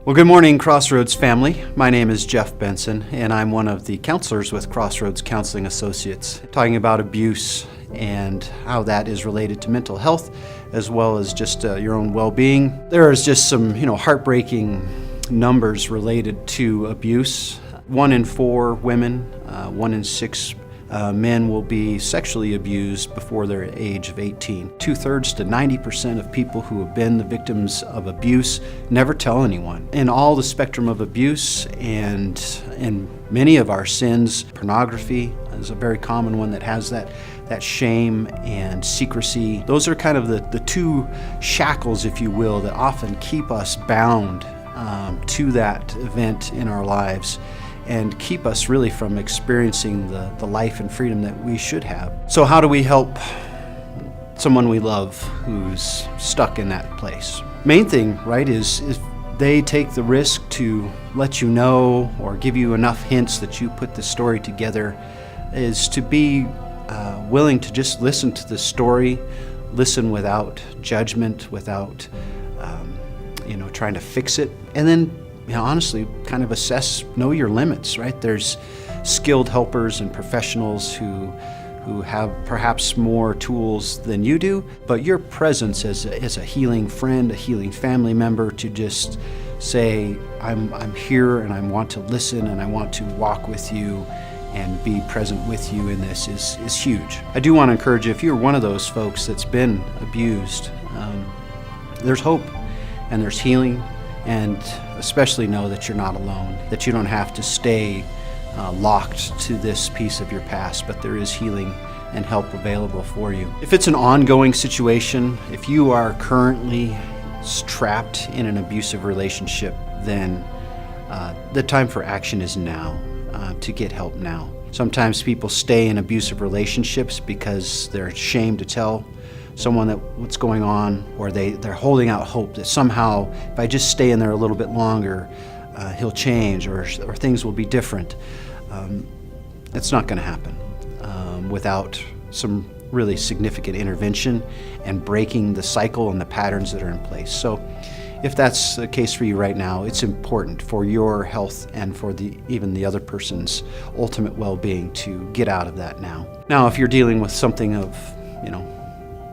Well, good morning, Crossroads family. My name is Jeff Benson, and I'm one of the counselors with Crossroads Counseling Associates, talking about abuse and how that is related to mental health, as well as just your own well-being. There is just some, heartbreaking numbers related to abuse. 1 in 4 women, 1 in 6 men will be sexually abused before their age of 18. 2/3 to 90% of people who have been the victims of abuse never tell anyone. In all the spectrum of abuse and in many of our sins, pornography is a very common one that has that shame and secrecy. Those are kind of the two shackles, if you will, that often keep us bound to that event in our lives and keep us really from experiencing the life and freedom that we should have. So how do we help someone we love who's stuck in that place? Main thing, right, is they take the risk to let you know or give you enough hints that you put the story together, is to be willing to just listen to the story, listen without judgment, without trying to fix it, and then honestly kind of assess, know your limits, right? There's skilled helpers and professionals who have perhaps more tools than you do, but your presence as a healing friend, a healing family member, to just say, I'm here and I want to listen and I want to walk with you and be present with you in this is huge. I do want to encourage you, if you're one of those folks that's been abused, there's hope and there's healing, and especially know that you're not alone, that you don't have to stay locked to this piece of your past, but there is healing and help available for you. If it's an ongoing situation, if you are currently trapped in an abusive relationship, then the time for action is now, to get help now. Sometimes people stay in abusive relationships because they're ashamed to tell someone that what's going on, or they're holding out hope that somehow if I just stay in there a little bit longer, he'll change or things will be different. It's not going to happen without some really significant intervention and breaking the cycle and the patterns that are in place. So if that's the case for you right now, it's important for your health and for even the other person's ultimate well-being to get out of that now. Now, if you're dealing with something of,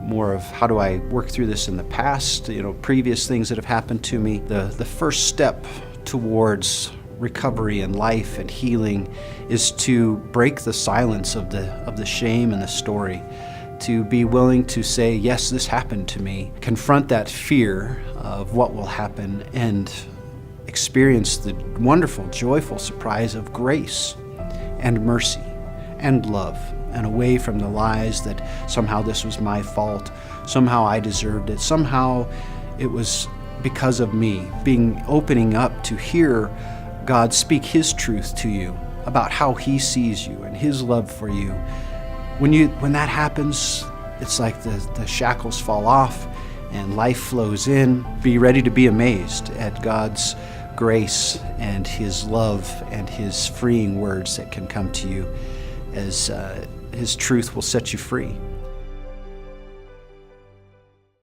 more of how do I work through this in the past, previous things that have happened to me, the first step towards recovery and life and healing is to break the silence of the shame and the story, to be willing to say, yes, this happened to me, confront that fear of what will happen, and experience the wonderful, joyful surprise of grace and mercy and love, and away from the lies that somehow this was my fault, somehow I deserved it, somehow it was because of me. Opening up to hear God speak His truth to you about how He sees you and His love for you. When that happens, it's like the shackles fall off and life flows in. Be ready to be amazed at God's grace and His love and His freeing words that can come to you, as His truth will set you free.